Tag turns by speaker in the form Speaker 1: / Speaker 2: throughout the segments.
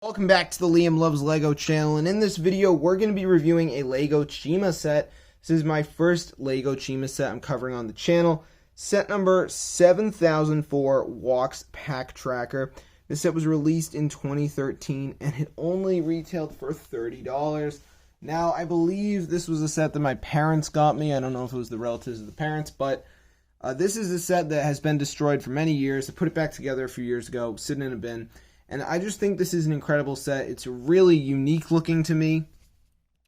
Speaker 1: Welcome back to the Liam Loves Lego channel, and in this video we're going to be reviewing a Lego Chima set. This is my first Lego Chima set I'm covering on the channel. Set number 7004 Wakz Pack Tracker. This set was released in 2013 and it only retailed for $30. Now I believe this was a set that my parents got me. I don't know if it was the relatives of the parents, but this is a set that has been destroyed for many years. I put it back together a few years ago, sitting in a bin. And I just think this is an incredible set. It's really unique looking to me.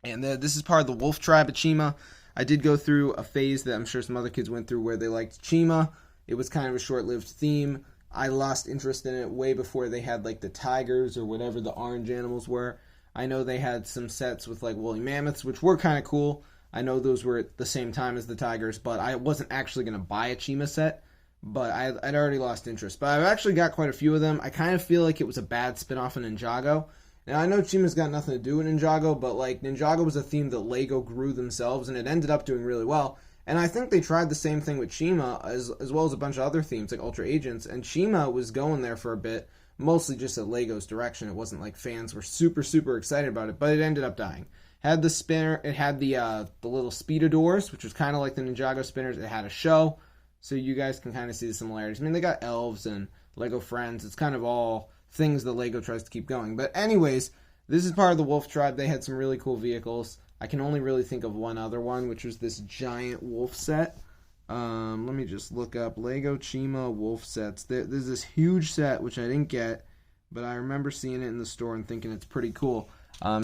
Speaker 1: And this is part of the wolf tribe of Chima. I did go through a phase that I'm sure some other kids went through where they liked Chima. It was kind of a short-lived theme. I lost interest in it way before they had like the tigers or whatever the orange animals were. I know they had some sets with like woolly mammoths, which were kind of cool. I know those were at the same time as the tigers, but I wasn't actually going to buy a Chima set. But I'd already lost interest. But I've actually got quite a few of them. I kind of feel like it was a bad spin-off of Ninjago. Now, I know Chima's got nothing to do with Ninjago, but like Ninjago was a theme that Lego grew themselves, and it ended up doing really well. And I think they tried the same thing with Chima, as well as a bunch of other themes, like Ultra Agents. And Chima was going there for a bit, mostly just at Lego's direction. It wasn't like fans were super, super excited about it, but it ended up dying. Had the spinner, it had the little speedorz, which was kind of like the Ninjago spinners. It had a show. So you guys can kind of see the similarities. I mean, they got elves and Lego Friends. It's kind of all things that Lego tries to keep going. But anyways, this is part of the wolf tribe. They had some really cool vehicles. I can only really think of one other one, which was this giant wolf set. Let me just look up Lego Chima wolf sets. There's this huge set, which I didn't get, but I remember seeing it in the store and thinking it's pretty cool.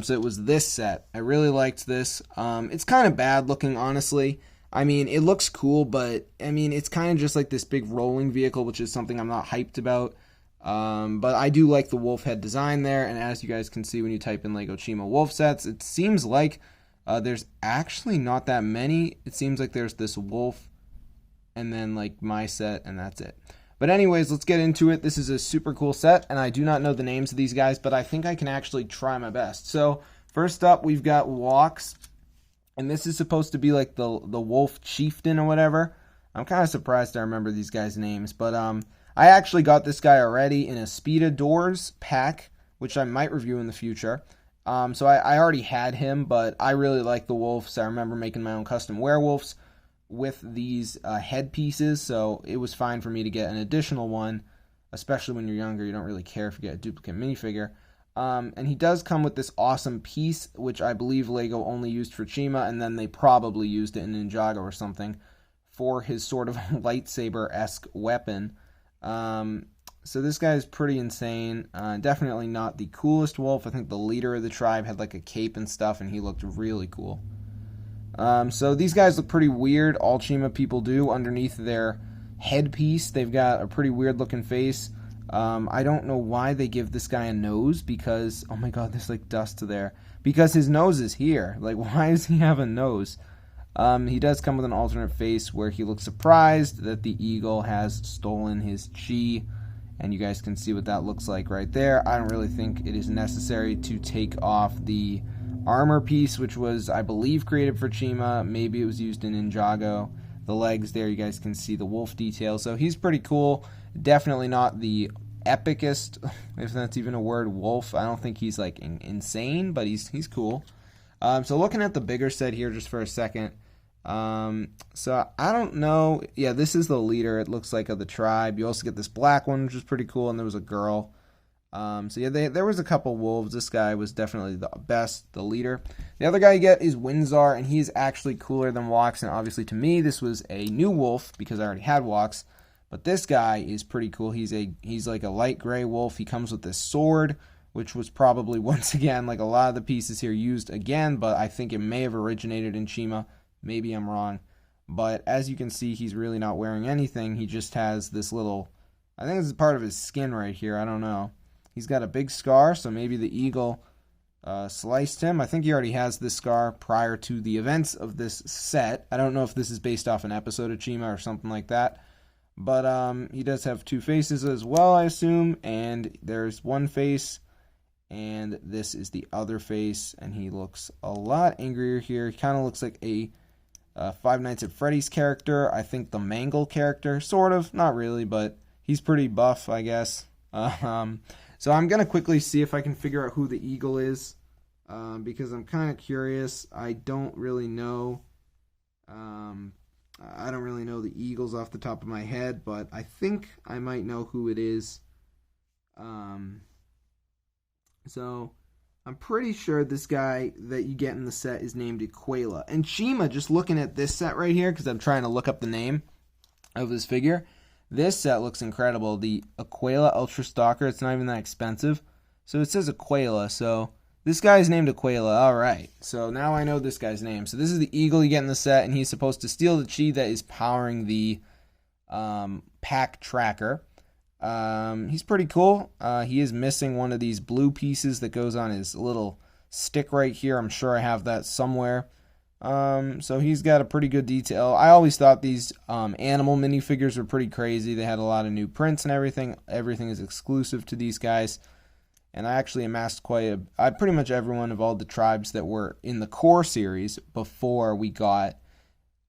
Speaker 1: So it was this set. I really liked this. It's kind of bad looking, honestly. I mean, it looks cool, but, I mean, it's kind of just like this big rolling vehicle, which is something I'm not hyped about. But I do like the wolf head design there, and as you guys can see when you type in Lego Chima wolf sets, it seems like there's actually not that many. It seems like there's this wolf, and then, like, my set, and that's it. But anyways, let's get into it. This is a super cool set, and I do not know the names of these guys, but I think I can actually try my best. So, first up, we've got Wakz. And this is supposed to be like the wolf chieftain or whatever. I'm kind of surprised I remember these guys' names. But I actually got this guy already in a speedorz pack, which I might review in the future. So I already had him, but I really like the wolves. I remember making my own custom werewolves with these headpieces. So it was fine for me to get an additional one, especially when you're younger. You don't really care if you get a duplicate minifigure. And he does come with this awesome piece, which I believe Lego only used for Chima, and then they probably used it in Ninjago or something for his sort of lightsaber-esque weapon. So this guy is pretty insane. Definitely not the coolest wolf. I think the leader of the tribe had like a cape and stuff, and he looked really cool. So these guys look pretty weird. All Chima people do. Underneath their headpiece, they've got a pretty weird-looking face. I don't know why they give this guy a nose, because, oh my god, there's like dust there. Because his nose is here. Like, why does he have a nose? He does come with an alternate face where he looks surprised that the eagle has stolen his chi. And you guys can see what that looks like right there. I don't really think it is necessary to take off the armor piece, which was, I believe, created for Chima. Maybe it was used in Ninjago. The legs there, you guys can see the wolf detail. So he's pretty cool. Definitely not the epicest, if that's even a word, wolf. I don't think he's like insane, but he's cool. So looking at the bigger set here just for a second. So I don't know. Yeah, this is the leader, it looks like, of the tribe. You also get this black one, which is pretty cool, and there was a girl. So yeah, there was a couple wolves. This guy was definitely the best, the leader. The other guy you get is Windor, and he's actually cooler than Wakz. And obviously to me, this was a new wolf because I already had Wakz. But this guy is pretty cool. He's like a light gray wolf. He comes with this sword, which was probably, once again, like a lot of the pieces here, used again. But I think it may have originated in Chima. Maybe I'm wrong. But as you can see, he's really not wearing anything. He just has this little, I think this is part of his skin right here. I don't know. He's got a big scar, so maybe the eagle sliced him. I think he already has this scar prior to the events of this set. I don't know if this is based off an episode of Chima or something like that. But he does have two faces as well, I assume. And there's one face, and this is the other face. And he looks a lot angrier here. He kind of looks like a Five Nights at Freddy's character. I think the Mangle character, sort of. Not really, but he's pretty buff, I guess. So I'm going to quickly see if I can figure out who the eagle is, because I'm kind of curious. I don't really know. I don't really know the eagles off the top of my head, but I think I might know who it is. So I'm pretty sure this guy that you get in the set is named Equila. And Chima, just looking at this set right here, because I'm trying to look up the name of this figure, this set looks incredible. The Equila Ultra Stalker, it's not even that expensive. So it says Equila, so this guy's named Equila. Alright, so now I know this guy's name. So this is the eagle you get in the set, and he's supposed to steal the chi that is powering the pack tracker. He's pretty cool. He is missing one of these blue pieces that goes on his little stick right here. I'm sure I have that somewhere. So he's got a pretty good detail. I always thought these animal minifigures were pretty crazy. They had a lot of new prints and everything. Everything is exclusive to these guys. And I actually amassed pretty much everyone of all the tribes that were in the core series before we got,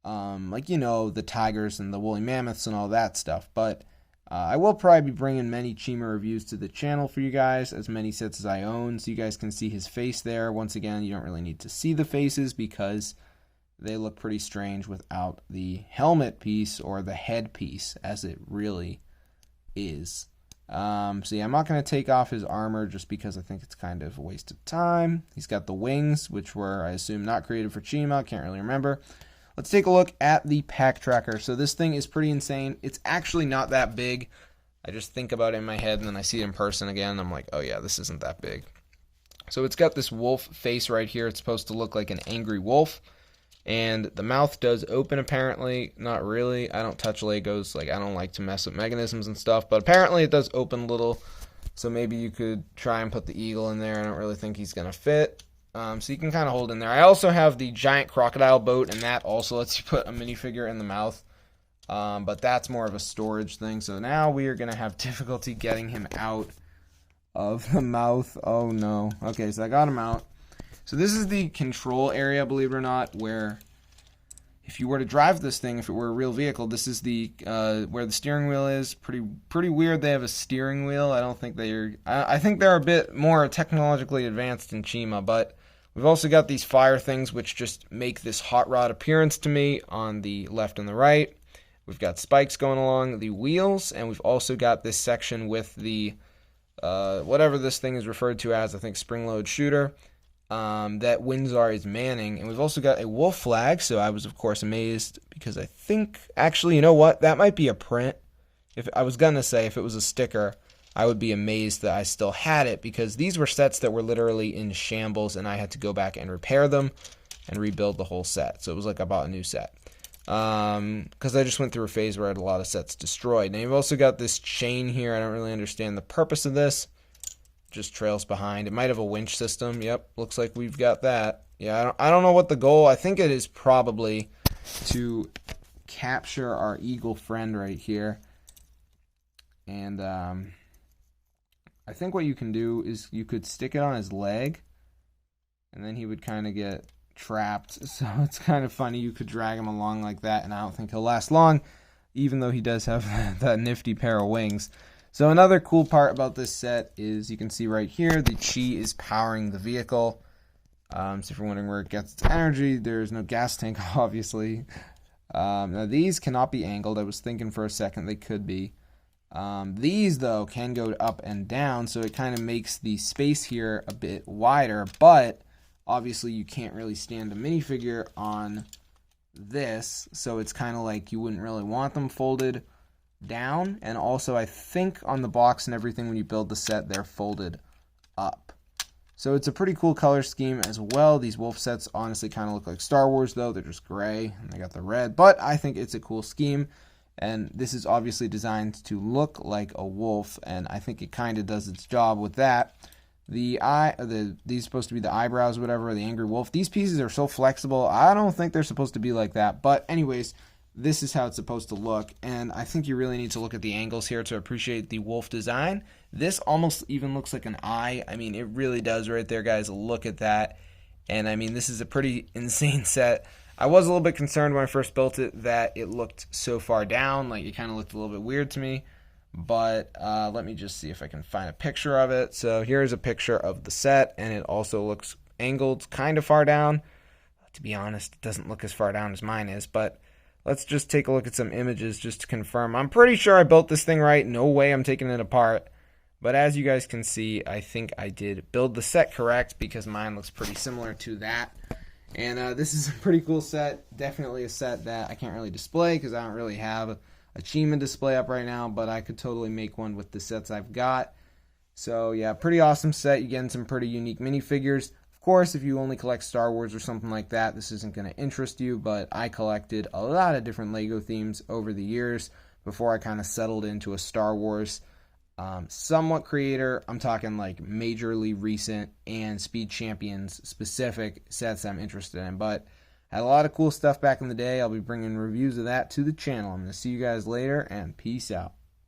Speaker 1: the tigers and the woolly mammoths and all that stuff. But I will probably be bringing many Chima reviews to the channel for you guys, as many sets as I own, so you guys can see his face there. Once again, you don't really need to see the faces because they look pretty strange without the helmet piece or the head piece, as it really is. So yeah, I'm not going to take off his armor just because I think it's kind of a waste of time. He's got the wings, which were, I assume, not created for Chima. Can't really remember. Let's take a look at the pack tracker. So this thing is pretty insane. It's actually not that big. I just think about it in my head, and then I see it in person again, and I'm like, oh yeah, this isn't that big. So it's got this wolf face right here. It's supposed to look like an angry wolf. And the mouth does open, apparently. Not really. I don't touch Legos. Like, I don't like to mess with mechanisms and stuff. But apparently it does open a little. So maybe you could try and put the eagle in there. I don't really think he's going to fit. So you can kind of hold in there. I also have the giant crocodile boat, and that also lets you put a minifigure in the mouth. But that's more of a storage thing. So now we are going to have difficulty getting him out of the mouth. Oh no. Okay, so I got him out. So this is the control area, believe it or not, where if you were to drive this thing, if it were a real vehicle, this is the where the steering wheel is. Pretty weird they have a steering wheel. I don't think they're... I think they're a bit more technologically advanced than Chima, but we've also got these fire things which just make this hot rod appearance to me on the left and the right. We've got spikes going along the wheels, and we've also got this section with the whatever this thing is referred to as, I think spring-load shooter. That Windor is manning, and we've also got a wolf flag, so I was of course amazed, because I think, actually, you know what, that might be a print. If I was gonna say, if it was a sticker, I would be amazed that I still had it, because these were sets that were literally in shambles, and I had to go back and repair them, and rebuild the whole set, so it was like I bought a new set. Because I just went through a phase where I had a lot of sets destroyed. And you've also got this chain here. I don't really understand the purpose of this. Just trails behind. It might have a winch system. Yep, looks like we've got that. Yeah, I don't know what the goal. I think it is probably to capture our eagle friend right here. And I think what you can do is you could stick it on his leg, and then he would kind of get trapped. So it's kind of funny. You could drag him along like that, and I don't think he'll last long, even though he does have that nifty pair of wings. So another cool part about this set is you can see right here the chi is powering the vehicle. So if you're wondering where it gets its energy, there's no gas tank, obviously. Now these cannot be angled. I was thinking for a second they could be. These, though, can go up and down, so it kind of makes the space here a bit wider, but obviously you can't really stand a minifigure on this, so it's kind of like you wouldn't really want them folded down. And also I think on the box and everything when you build the set, they're folded up. So it's a pretty cool color scheme as well. These wolf sets honestly kind of look like Star Wars, though. They're just gray and they got the red, but I think it's a cool scheme. And this is obviously designed to look like a wolf, and I think it kind of does its job with that. These supposed to be the eyebrows, or whatever, the angry wolf. These pieces are so flexible. I don't think they're supposed to be like that. But anyways, this is how it's supposed to look, and I think you really need to look at the angles here to appreciate the wolf design. This almost even looks like an eye. I mean, it really does right there, guys. Look at that. And I mean, this is a pretty insane set. I was a little bit concerned when I first built it that it looked so far down, like it kind of looked a little bit weird to me. But let me just see if I can find a picture of it. So here's a picture of the set, and it also looks angled kind of far down. To be honest, it doesn't look as far down as mine is, but let's just take a look at some images just to confirm. I'm pretty sure I built this thing right. No way I'm taking it apart. But as you guys can see, I think I did build the set correct because mine looks pretty similar to that. And this is a pretty cool set. Definitely a set that I can't really display because I don't really have a Chima display up right now, but I could totally make one with the sets I've got. So yeah, pretty awesome set. You're getting some pretty unique minifigures. Of course, if you only collect Star Wars or something like that, this isn't going to interest you, but I collected a lot of different LEGO themes over the years before I kind of settled into a Star Wars somewhat creator. I'm talking like majorly recent and Speed Champions specific sets I'm interested in, but had a lot of cool stuff back in the day. I'll be bringing reviews of that to the channel. I'm going to see you guys later, and peace out.